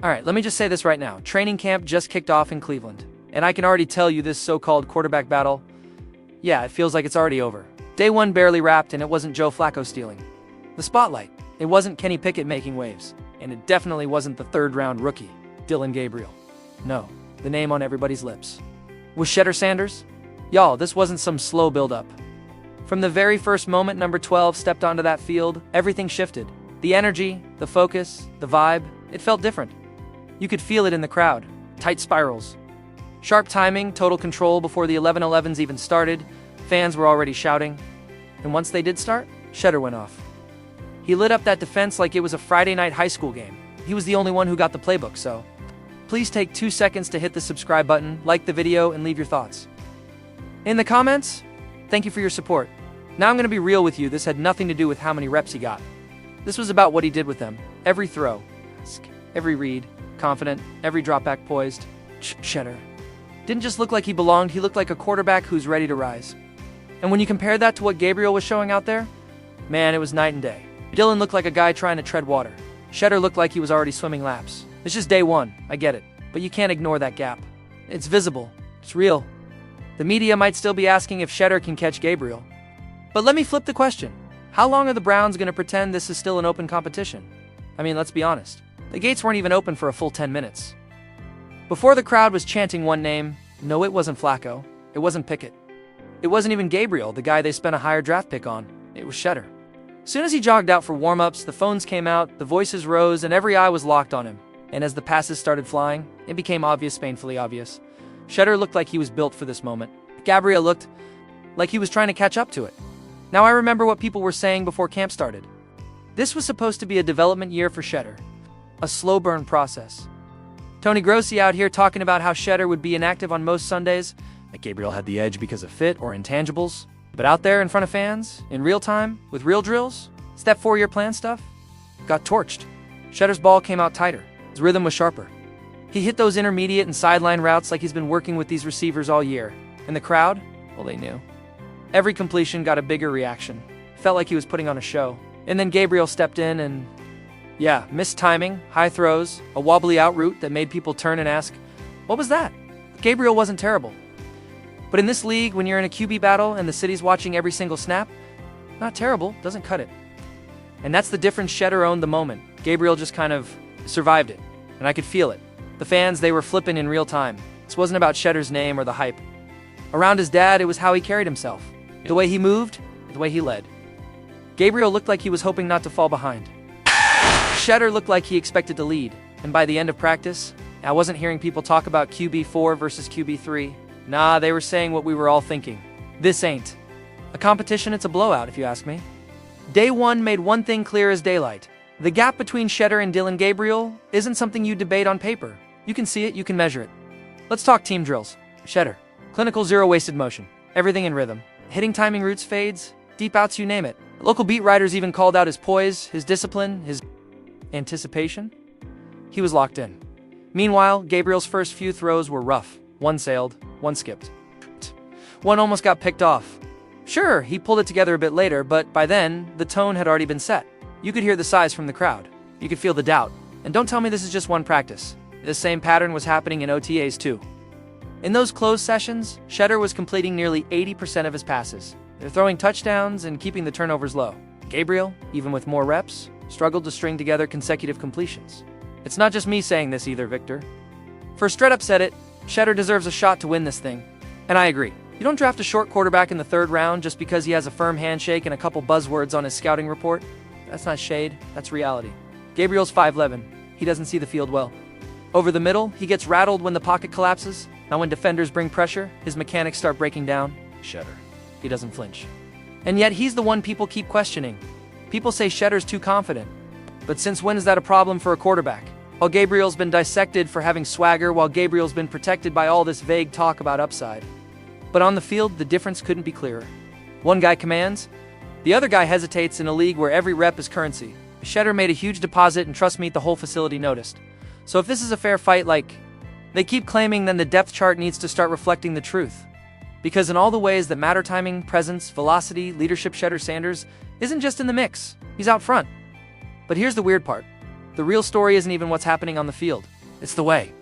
Alright, let me just say this right now. Training camp just kicked off in Cleveland. And I can already tell you this so-called quarterback battle, yeah, it feels like it's already over. Day one barely wrapped, and it wasn't Joe Flacco stealing the spotlight. It wasn't Kenny Pickett making waves. And it definitely wasn't the third-round rookie, Dillon Gabriel. No, the name on everybody's lips was Shedeur Sanders. Y'all, this wasn't some slow build-up. From the very first moment number 12 stepped onto that field, everything shifted. The energy, the focus, the vibe, it felt different. You could feel it in the crowd. Tight spirals. Sharp timing, total control before the 11-11s even started. Fans were already shouting. And once they did start, Shedeur went off. He lit up that defense like it was a Friday night high school game. He was the only one who got the playbook, so please take 2 seconds to hit the subscribe button, like the video, and leave your thoughts. In the comments, thank you for your support. Now I'm going to be real with you, this had nothing to do with how many reps he got. This was about what he did with them. Every throw, every read, confident, every drop back poised. Shedeur didn't just look like he belonged, he looked like a quarterback who's ready to rise. And when you compare that to what Gabriel was showing out there, man, it was night and day. Dillon looked like a guy trying to tread water. Shedeur looked like he was already swimming laps. It's just day one, I get it. But you can't ignore that gap. It's visible. It's real. The media might still be asking if Shedeur can catch Gabriel. But let me flip the question. How long are the Browns going to pretend this is still an open competition? I mean, let's be honest. The gates weren't even open for a full 10 minutes. Before the crowd was chanting one name, no, it wasn't Flacco. It wasn't Pickett. It wasn't even Gabriel, the guy they spent a higher draft pick on. It was Shedeur. Soon as he jogged out for warm-ups, the phones came out, the voices rose, and every eye was locked on him. And as the passes started flying, it became obvious, painfully obvious. Shedeur looked like he was built for this moment. Gabriel looked like he was trying to catch up to it. Now I remember what people were saying before camp started. This was supposed to be a development year for Shedeur. A slow burn process. Tony Grossi out here talking about how Shedeur would be inactive on most Sundays, that Gabriel had the edge because of fit or intangibles. But out there in front of fans, in real time, with real drills, it's that 4-year plan stuff, got torched. Shedeur's ball came out tighter. His rhythm was sharper. He hit those intermediate and sideline routes like he's been working with these receivers all year. And the crowd, well, they knew. Every completion got a bigger reaction. Felt like he was putting on a show. And then Gabriel stepped in and, yeah, missed timing, high throws, a wobbly out route that made people turn and ask, what was that? Gabriel wasn't terrible. But in this league, when you're in a QB battle and the city's watching every single snap, not terrible, doesn't cut it. And that's the difference. Shedeur owned the moment. Gabriel just kind of survived it. And I could feel it. The fans, they were flipping in real time. This wasn't about Shedeur's name or the hype. Around his dad, it was how he carried himself. The way he moved, the way he led. Gabriel looked like he was hoping not to fall behind. Shedeur looked like he expected to lead. And by the end of practice, I wasn't hearing people talk about QB4 versus QB3. Nah, they were saying what we were all thinking. This ain't a competition, it's a blowout, if you ask me. Day one made one thing clear as daylight. The gap between Shedeur and Dillon Gabriel isn't something you debate on paper. You can see it, you can measure it. Let's talk team drills. Shedeur. Clinical zero wasted motion. Everything in rhythm. Hitting timing routes, fades, deep outs, you name it. Local beat writers even called out his poise, his discipline, his anticipation. He was locked in. Meanwhile, Gabriel's first few throws were rough. One sailed, one skipped. One almost got picked off. Sure, he pulled it together a bit later, but by then, the tone had already been set. You could hear the sighs from the crowd. You could feel the doubt. And don't tell me this is just one practice. This same pattern was happening in OTAs too. In those closed sessions, Shedeur was completing nearly 80% of his passes. They're throwing touchdowns and keeping the turnovers low. Gabriel, even with more reps, struggled to string together consecutive completions. It's not just me saying this either, Victor. First Straight Up said it, Shedeur deserves a shot to win this thing. And I agree. You don't draft a short quarterback in the 3rd round just because he has a firm handshake and a couple buzzwords on his scouting report. That's not shade, that's reality. Gabriel's 5'11". He doesn't see the field well. Over the middle, he gets rattled when the pocket collapses. Now when defenders bring pressure, his mechanics start breaking down. Shedeur. He doesn't flinch. And yet he's the one people keep questioning. People say Shedeur's too confident. But since when is that a problem for a quarterback? While Gabriel's been dissected for having swagger, while Gabriel's been protected by all this vague talk about upside. But on the field, the difference couldn't be clearer. One guy commands, the other guy hesitates in a league where every rep is currency. Shedeur made a huge deposit, and trust me, the whole facility noticed. So if this is a fair fight like they keep claiming, then the depth chart needs to start reflecting the truth. Because in all the ways that matter, timing, presence, velocity, leadership, Shedeur Sanders isn't just in the mix. He's out front. But here's the weird part. The real story isn't even what's happening on the field. It's the way.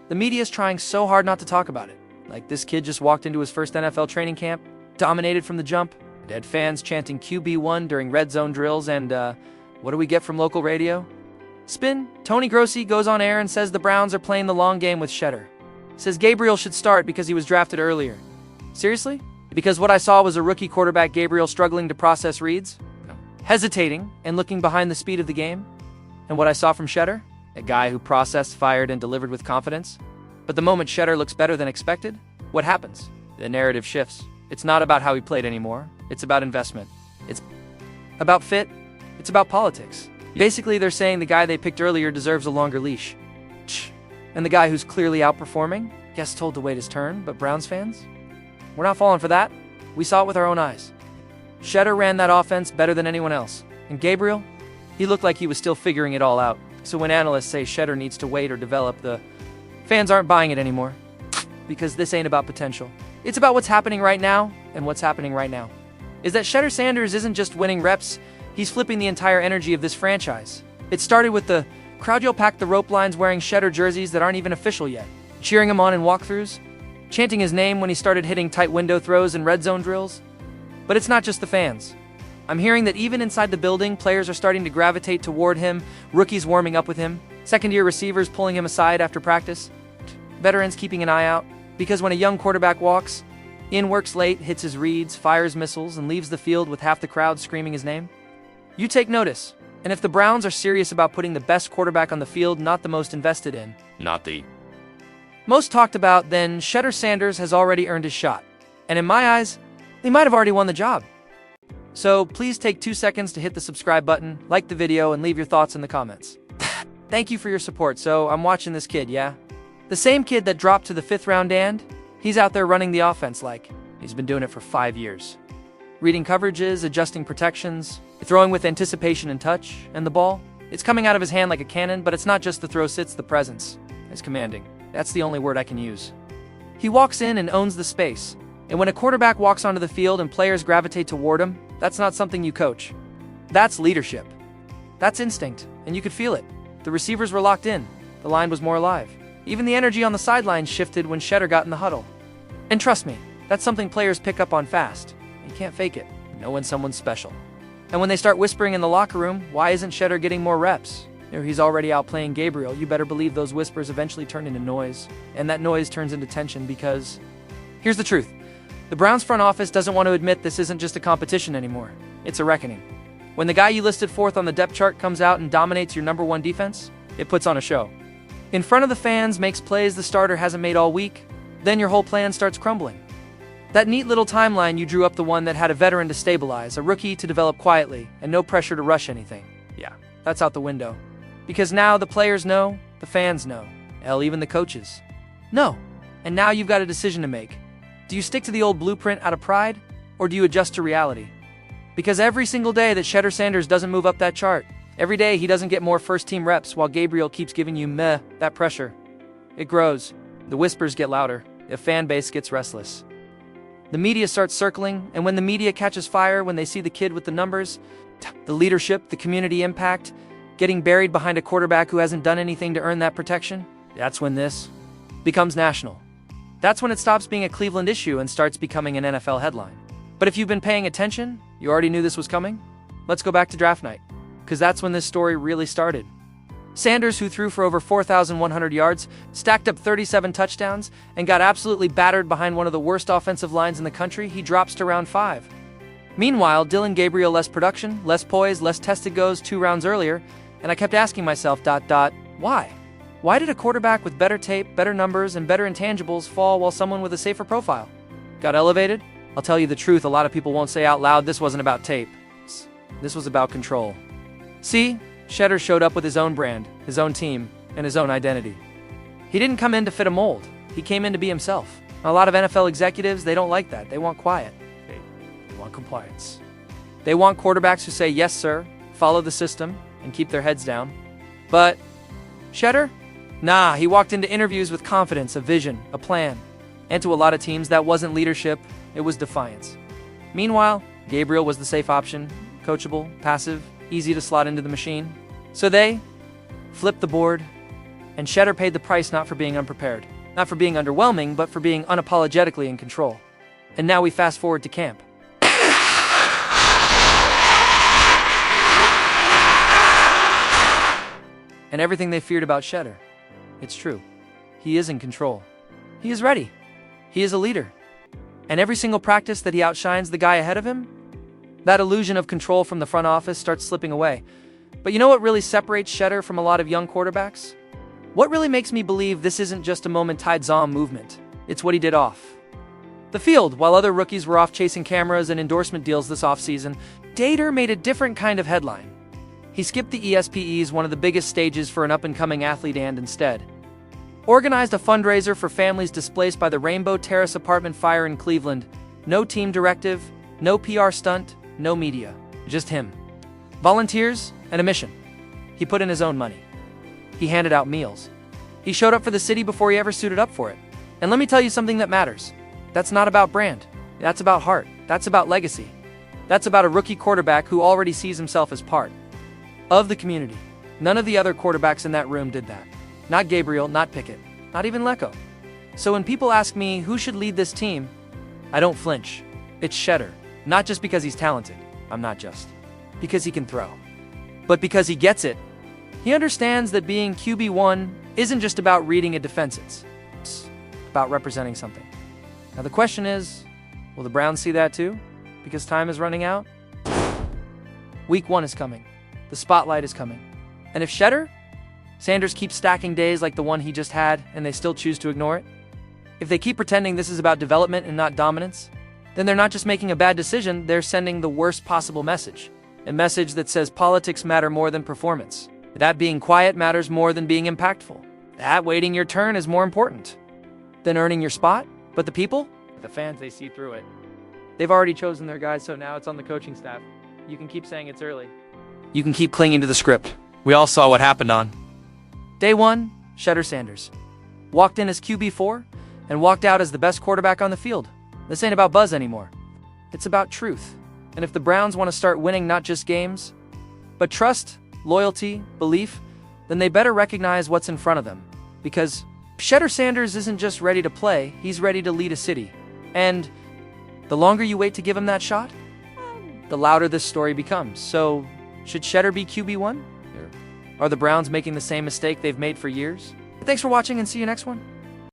The media is trying so hard not to talk about it. Like this kid just walked into his first NFL training camp, dominated from the jump, had fans chanting QB1 during red zone drills, and what do we get from local radio? Spin. Tony Grossi goes on air and says the Browns are playing the long game with Shedeur. Says Gabriel should start because he was drafted earlier. Seriously? Because what I saw was a rookie quarterback Gabriel struggling to process reads? No. Hesitating and looking behind the speed of the game? And what I saw from Shedeur? A guy who processed, fired, and delivered with confidence? But the moment Shedeur looks better than expected, what happens? The narrative shifts. It's not about how he played anymore. It's about investment. It's about fit. It's about politics. Basically, they're saying the guy they picked earlier deserves a longer leash. And the guy who's clearly outperforming gets told to wait his turn, but Browns fans? We're not falling for that. We saw it with our own eyes. Shedeur ran that offense better than anyone else. And Gabriel? He looked like he was still figuring it all out. So when analysts say Shedeur needs to wait or develop, the fans aren't buying it anymore. Because this ain't about potential. It's about what's happening right now, and what's happening right now is that Shedeur Sanders isn't just winning reps, he's flipping the entire energy of this franchise. It started with the crowd yell packed the rope lines wearing Shedeur jerseys that aren't even official yet, cheering him on in walkthroughs, chanting his name when he started hitting tight window throws and red zone drills. But it's not just the fans. I'm hearing that even inside the building, players are starting to gravitate toward him, rookies warming up with him, second-year receivers pulling him aside after practice, veterans keeping an eye out, because when a young quarterback walks in, works late, hits his reads, fires missiles, and leaves the field with half the crowd screaming his name, you take notice. And if the Browns are serious about putting the best quarterback on the field, not the most invested in, not the most talked about, then Shedeur Sanders has already earned his shot. And in my eyes, they might have already won the job. So please take 2 seconds to hit the subscribe button, like the video, and leave your thoughts in the comments. Thank you for your support. So I'm watching this kid, yeah? The same kid that dropped to the 5th round, and he's out there running the offense like he's been doing it for 5 years. Reading coverages, adjusting protections, throwing with anticipation and touch, and the ball, it's coming out of his hand like a cannon, but it's not just the throw, it's the presence. It's commanding. That's the only word I can use. He walks in and owns the space. And when a quarterback walks onto the field and players gravitate toward him, that's not something you coach. That's leadership. That's instinct, and you could feel it. The receivers were locked in. The line was more alive. Even the energy on the sidelines shifted when Shedeur got in the huddle. And trust me, that's something players pick up on fast. You can't fake it. Know when someone's special. And when they start whispering in the locker room, why isn't Shedeur getting more reps? Or he's already outplaying Gabriel, you better believe those whispers eventually turn into noise. And that noise turns into tension because... Here's the truth. The Browns front office doesn't want to admit this isn't just a competition anymore. It's a reckoning. When the guy you listed 4th on the depth chart comes out and dominates your #1 defense, it puts on a show. In front of the fans, makes plays the starter hasn't made all week, then your whole plan starts crumbling. That neat little timeline you drew up, the one that had a veteran to stabilize, a rookie to develop quietly, and no pressure to rush anything. Yeah, that's out the window. Because now the players know, the fans know, hell, even the coaches know. And now you've got a decision to make. Do you stick to the old blueprint out of pride, or do you adjust to reality? Because every single day that Shedeur Sanders doesn't move up that chart, every day he doesn't get more first-team reps while Gabriel keeps giving you that pressure, it grows. The whispers get louder. The fan base gets restless. The media starts circling, and when the media catches fire, when they see the kid with the numbers, the leadership, the community impact, getting buried behind a quarterback who hasn't done anything to earn that protection, that's when this becomes national. That's when it stops being a Cleveland issue and starts becoming an NFL headline. But if you've been paying attention, you already knew this was coming? Let's go back to draft night, because that's when this story really started. Sanders, who threw for over 4,100 yards, stacked up 37 touchdowns, and got absolutely battered behind one of the worst offensive lines in the country, he drops to round 5. Meanwhile, Dillon Gabriel, less production, less poise, less tested, goes 2 rounds earlier, and I kept asking myself, why? Why did a quarterback with better tape, better numbers, and better intangibles fall while someone with a safer profile got elevated? I'll tell you the truth, a lot of people won't say out loud this wasn't about tape. This was about control. See, Shedeur showed up with his own brand, his own team, and his own identity. He didn't come in to fit a mold. He came in to be himself. A lot of NFL executives, they don't like that. They want quiet. They want compliance. They want quarterbacks who say, yes, sir, follow the system, and keep their heads down. But Shedeur? Nah, he walked into interviews with confidence, a vision, a plan. And to a lot of teams, that wasn't leadership, it was defiance. Meanwhile, Gabriel was the safe option, coachable, passive, easy to slot into the machine. So they flipped the board, and Shedeur paid the price not for being unprepared, not for being underwhelming, but for being unapologetically in control. And now we fast forward to camp. And everything they feared about Shedeur, it's true. He is in control. He is ready. He is a leader. And every single practice that he outshines the guy ahead of him, that illusion of control from the front office starts slipping away. But you know what really separates Shedeur from a lot of young quarterbacks? What really makes me believe this isn't just a moment-in-time movement? It's what he did off the field. While other rookies were off chasing cameras and endorsement deals this offseason, Shedeur made a different kind of headline. He skipped the ESPYs, one of the biggest stages for an up-and-coming athlete, and instead organized a fundraiser for families displaced by the Rainbow Terrace apartment fire in Cleveland. No team directive, no PR stunt, no media. Just him. Volunteers and a mission. He put in his own money. He handed out meals. He showed up for the city before he ever suited up for it. And let me tell you something that matters. That's not about brand. That's about heart. That's about legacy. That's about a rookie quarterback who already sees himself as part of the community. None of the other quarterbacks in that room did that. Not Gabriel, not Pickett, not even Lecco. So when people ask me who should lead this team, I don't flinch. It's Shedeur. Not just because he's talented. I'm not just. Because he can throw. But because he gets it. He understands that being QB1 isn't just about reading a defense. It's about representing something. Now the question is, will the Browns see that too? Because time is running out? Week 1 is coming. The spotlight is coming. And if Shedeur, Sanders keeps stacking days like the one he just had and they still choose to ignore it, if they keep pretending this is about development and not dominance, then they're not just making a bad decision, they're sending the worst possible message. A message that says politics matter more than performance. That being quiet matters more than being impactful. That waiting your turn is more important than earning your spot. But the people, the fans, they see through it. They've already chosen their guys, so now it's on the coaching staff. You can keep saying it's early. You can keep clinging to the script. We all saw what happened on Day 1, Shedeur Sanders walked in as QB4 and walked out as the best quarterback on the field. This ain't about buzz anymore. It's about truth. And if the Browns want to start winning not just games, but trust, loyalty, belief, then they better recognize what's in front of them. Because Shedeur Sanders isn't just ready to play, he's ready to lead a city. And the longer you wait to give him that shot, the louder this story becomes. So, should Shedeur be QB1? Are the Browns making the same mistake they've made for years? Thanks for watching and see you next one.